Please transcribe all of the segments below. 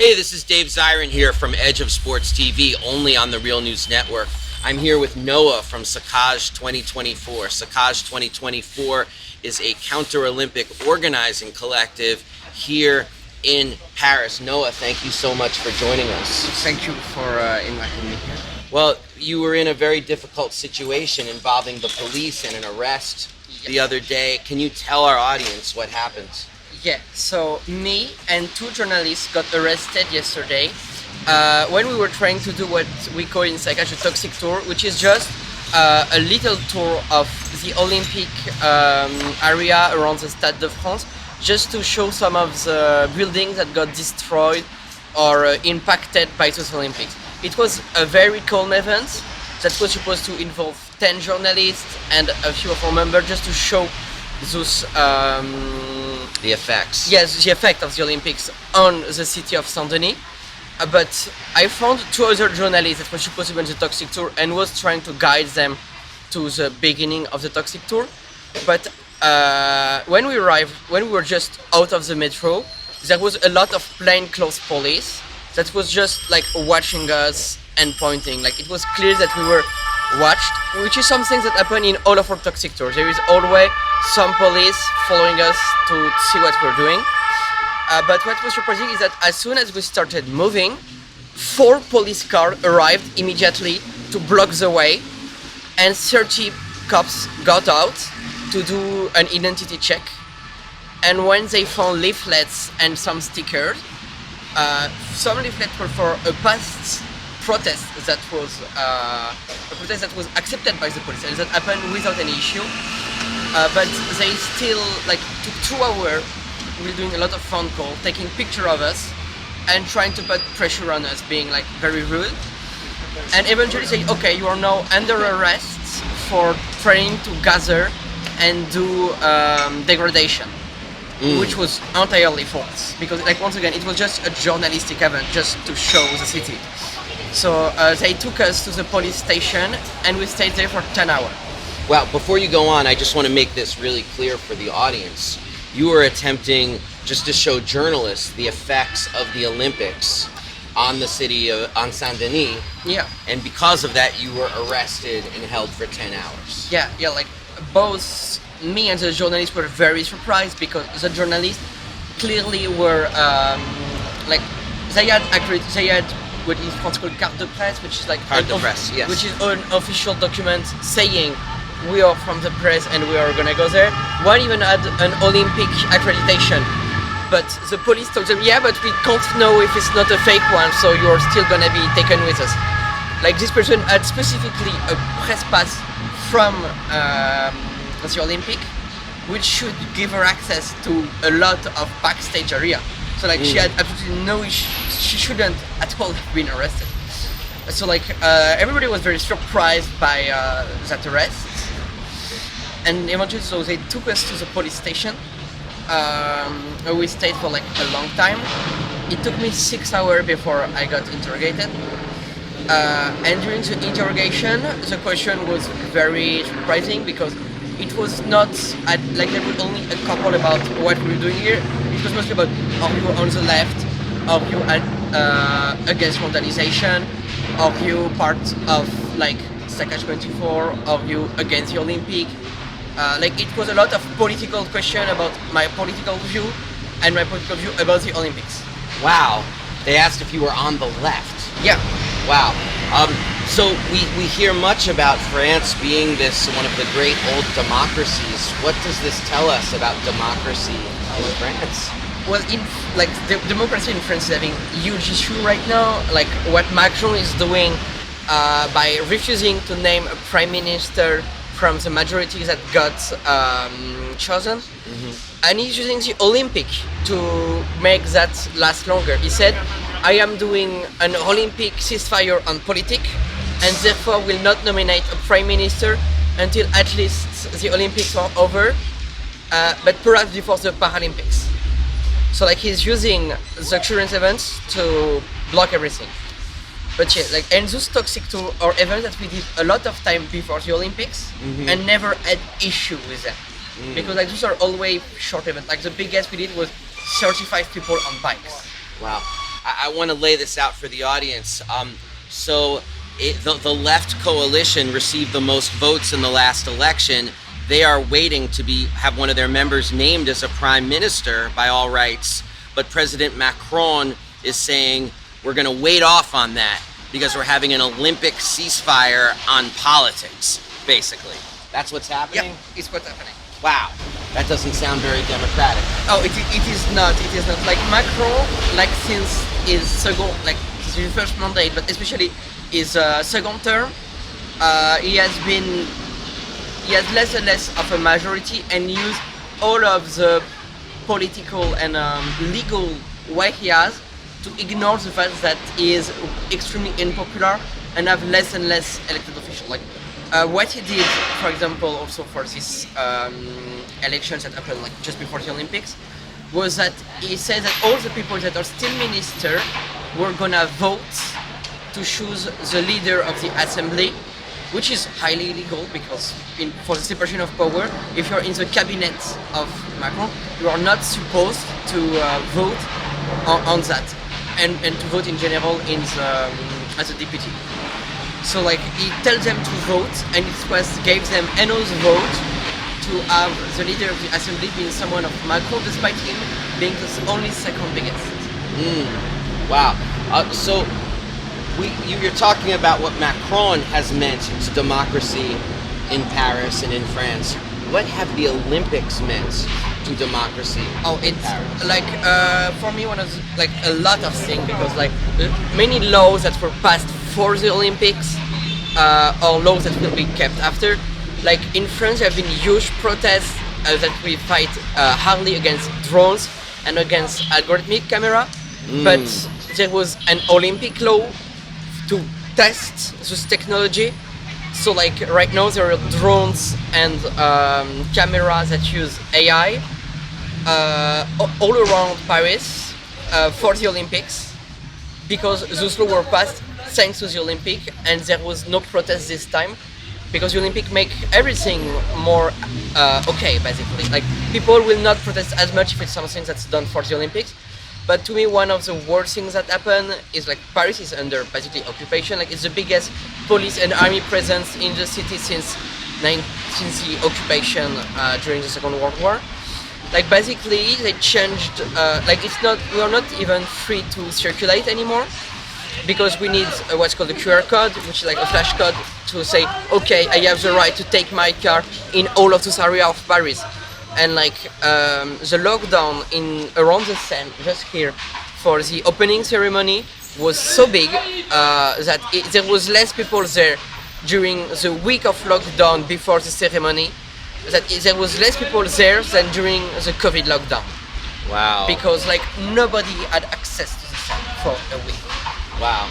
Hey, this is Dave Zirin here from Edge of Sports TV, only on the Real News Network. I'm here with Noah from Saccage 2024. Saccage 2024 is a counter-Olympic organizing collective here in Paris. Noah, thank you so much for joining us. Thank you for inviting me here. Well, you were in a very difficult situation involving the police and an arrest the other day. Can you tell our audience what happened? Yeah, so me and two journalists got arrested yesterday when we were trying to do what we call in Saccage a toxic tour, which is just a little tour of the Olympic area around the Stade de France, just to show some of the buildings that got destroyed or impacted by those Olympics. It was a very calm event that was supposed to involve 10 journalists and a few of our members, just to show those The effects. yes, the effect of the Olympics on the city of Saint-Denis. But I found two other journalists that were supposed to be on the toxic tour and was trying to guide them to the beginning of the toxic tour. But when we arrived, when we were just out of the metro, there was a lot of plainclothes police that was just like watching us and pointing. Like it was clear that we were watched, which is something that happened in all of our toxic tours. There is always some police following us to see what we're doing. But what was surprising is that as soon as we started moving, 4 police cars arrived immediately to block the way, and 30 cops got out to do an identity check. And when they found leaflets and some stickers, some leaflets were for a past protest that was accepted by the police and that happened without any issue. But they still took 2 hours. We're doing a lot of phone calls, taking picture of us, and trying to put pressure on us, being very rude. And eventually say, okay, you are now under arrest for trying to gather and do degradation, which was entirely false. Because once again, it was just a journalistic event, just to show the city. So they took us to the police station, and we stayed there for 10 hours. Well, before you go on, I just want to make this really clear for the audience. You were attempting just to show journalists the effects of the Olympics on the city on Saint-Denis. Yeah. And because of that, you were arrested and held for 10 hours. Yeah, both me and the journalists were very surprised, because the journalists clearly were they had what is France called carte de presse, which is Carte de presse, yes. which is an official document saying we are from the press and we are gonna go there. One even had an Olympic accreditation, but the police told them, yeah, but we can't know if it's not a fake one, so you're still gonna be taken with us. This person had specifically a press pass from the Olympic, which should give her access to a lot of backstage area. So she had absolutely no issue. She shouldn't at all have been arrested. So everybody was very surprised by that arrest. And eventually, so they took us to the police station. We stayed for a long time. It took me 6 hours before I got interrogated. And during the interrogation, the question was very surprising, because it was not there were only a couple about what we were doing here. It was mostly about, are you on the left? Are you against vandalization? Are you part of Saccage 24? Are you against the Olympic? It was a lot of political question about my political view and my political view about the Olympics. Wow. They asked if you were on the left. Yeah. Wow. So we hear much about France being one of the great old democracies. What does this tell us about democracy in France? Well, the democracy in France is having a huge issue right now. What Macron is doing by refusing to name a prime minister from the majority that got chosen, and he's using the Olympic to make that last longer. He said, I am doing an Olympic ceasefire on politics, and therefore will not nominate a prime minister until at least the Olympics are over, but perhaps before the Paralympics. So he's using the current events to block everything. But yeah, and those toxic tour are events that we did a lot of time before the Olympics, and never had issue with them. Because those are always short events. The biggest we did was 35 people on bikes. Wow. I want to lay this out for the audience. The left coalition received the most votes in the last election. They are waiting to have one of their members named as a prime minister by all rights, but President Macron is saying we're going to wait off on that because we're having an Olympic ceasefire on politics, basically. That's what's happening? Yeah, it's what's happening. Wow, that doesn't sound very democratic. Oh, it is not. It is not. Like Macron, like since his second, like his first mandate, but especially his second term, he has less and less of a majority and use all of the political and legal way he has to ignore the fact that he is extremely unpopular and have less and less elected officials. Like what he did, for example, also for this elections that happened like just before the Olympics, was that he said that all the people that are still minister were gonna vote to choose the leader of the assembly, which is highly illegal because for the separation of power, if you're in the cabinet of Macron, you are not supposed to vote on that and to vote in general as a deputy. So like he tells them to vote, and it gave them enough vote to have the leader of the assembly being someone of Macron, despite him being the only second biggest. Wow. You're talking about what Macron has meant to democracy in Paris and in France. What have the Olympics meant to democracy in Paris? Like for me, one of a lot of things, because like many laws that were passed for the Olympics or laws that will be kept after. Like in France, there have been huge protests that we fight hardly against drones and against algorithmic camera, but there was an Olympic law to test this technology. So like right now there are drones and cameras that use AI all around Paris for the Olympics, because those laws were passed thanks to the Olympic, and there was no protest this time because the Olympic make everything more okay, basically. Like people will not protest as much if it's something that's done for the Olympics. But to me, one of the worst things that happen is like Paris is under basically occupation. Like it's the biggest police and army presence in the city since the occupation during the Second World War. Like basically they changed. We are not even free to circulate anymore because we need what's called a QR code, which is like a flash code to say, okay, I have the right to take my car in all of this area of Paris. And like the lockdown around the Seine, just here, for the opening ceremony was so big that there was less people there during the week of lockdown before the ceremony, that there was less people there than during the COVID lockdown. Wow. Because like nobody had access to the Seine for a week. Wow.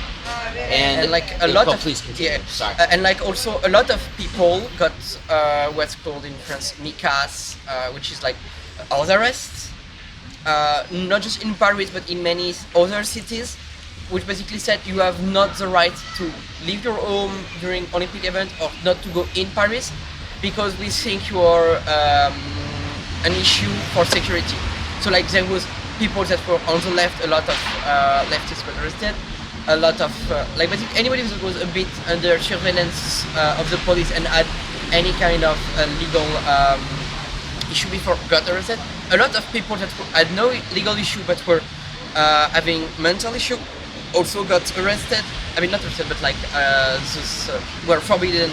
And like a lot of please continue. Sorry. And like also a lot of people got what's called in France micas, which is like house arrest, not just in Paris but in many other cities, which basically said you have not the right to leave your home during Olympic event or not to go in Paris because we think you are an issue for security. So like there was people that were on the left, a lot of leftists were arrested. A lot of basically anybody that was a bit under surveillance of the police and had any kind of legal issue before got arrested. A lot of people that had no legal issue but were having mental issue also got arrested. I mean, not arrested, but like were forbidden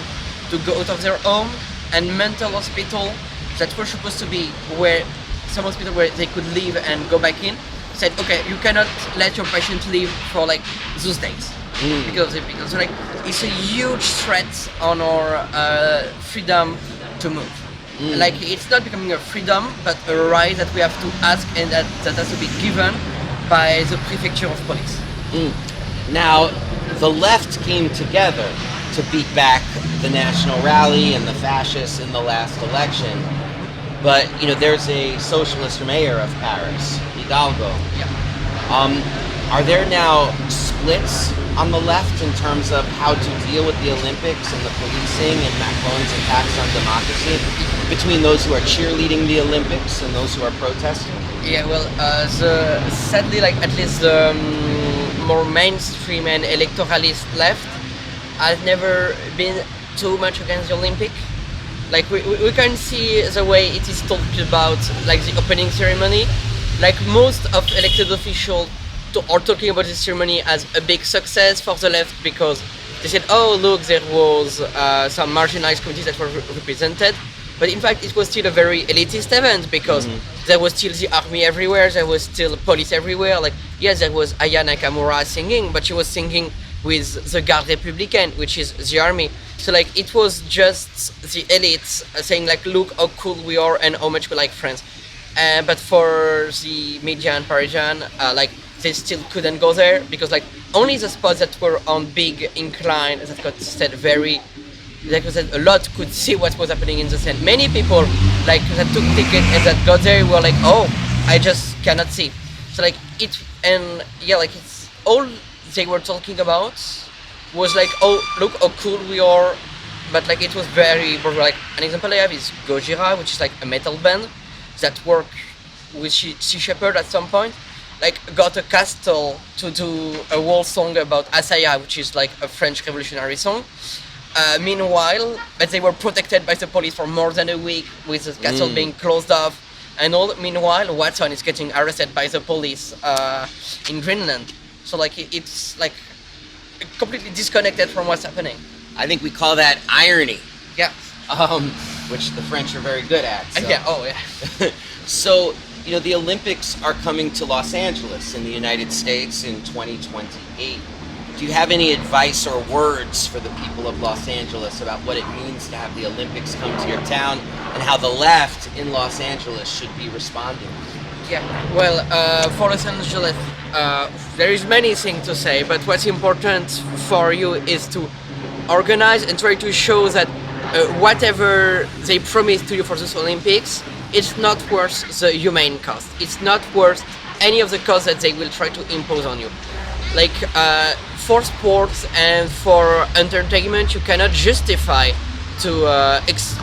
to go out of their home. And mental hospital that were supposed to be some hospital where they could leave and go back in, said, okay, you cannot let your patient leave for like those days because like it's a huge threat on our freedom to move. Like it's not becoming a freedom, but a right that we have to ask, and that has to be given by the prefecture of police. Now, the left came together to beat back the National Rally and the fascists in the last election. But there's a socialist mayor of Paris, Hidalgo. Yeah. Are there now splits on the left in terms of how to deal with the Olympics and the policing and Macron's attacks on democracy between those who are cheerleading the Olympics and those who are protesting? Yeah, well, sadly, like at least more mainstream and electoralist left has never been too much against the Olympic. Like we can see the way it is talked about, like the opening ceremony. Like most of elected officials are talking about this ceremony as a big success for the left because they said, oh look, there was some marginalized communities that were represented. But in fact, it was still a very elitist event because there was still the army everywhere, there was still police everywhere. Like, yes, there was Aya Nakamura singing, but she was singing with the Garde Républicaine, which is the army. So like, it was just the elites saying like, look how cool we are and how much we like France. But for the media and Parisian, like, they still couldn't go there because like only the spots that were on big incline that got said very. Like I said, a lot could see what was happening in the scene. Many people like that took tickets and that got there were like, oh, I just cannot see. So like it, and yeah, like it's all they were talking about was like, oh look how cool we are, but like it was very like an example I have is Gojira, which is like a metal band that worked with Sea Shepherd at some point, like got a castle to do a whole song about Asaya, which is like a French revolutionary song. Meanwhile, but they were protected by the police for more than a week with the castle being closed off and all. Meanwhile, Watson is getting arrested by the police in Greenland. So like it's like completely disconnected from what's happening. I think we call that irony. Yeah. Which the French are very good at. So. Yeah. Oh yeah. So, you know, the Olympics are coming to Los Angeles in the United States in 2028. Do you have any advice or words for the people of Los Angeles about what it means to have the Olympics come to your town and how the left in Los Angeles should be responding? Yeah, well, for Los Angeles, there is many things to say, but what's important for you is to organize and try to show that whatever they promise to you for this Olympics, it's not worth the humane cost. It's not worth any of the costs that they will try to impose on you. Like, for sports and for entertainment, you cannot justify to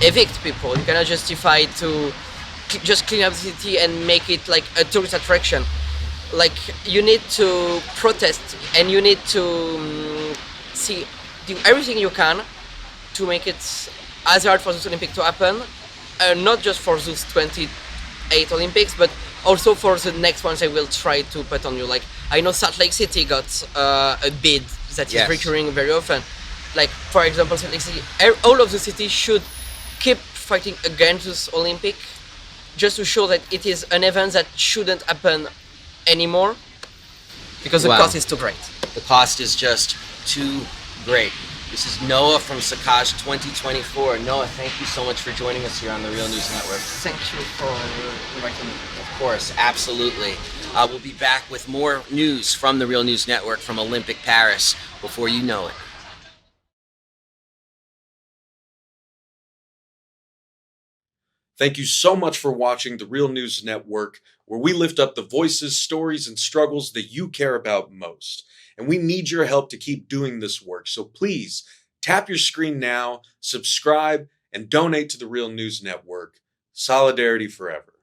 evict people. You cannot justify to just clean up the city and make it like a tourist attraction. Like, you need to protest and you need to do everything you can to make it as hard for this Olympic to happen, not just for those 28 Olympics, but also for the next ones they will try to put on you. Like, I know Salt Lake City got a bid that is recurring very often. Like, for example, Salt Lake City, all of the cities should keep fighting against this Olympic just to show that it is an event that shouldn't happen anymore because the cost is too great. The cost is just too great. This is Noah from Saccage 2024. Noah, thank you so much for joining us here on the Real News Network. Thank you for inviting me. Of course, absolutely. We'll be back with more news from the Real News Network from Olympic Paris before you know it. Thank you so much for watching the Real News Network, where we lift up the voices, stories, and struggles that you care about most. And we need your help to keep doing this work. So please tap your screen now, subscribe, and donate to the Real News Network. Solidarity forever.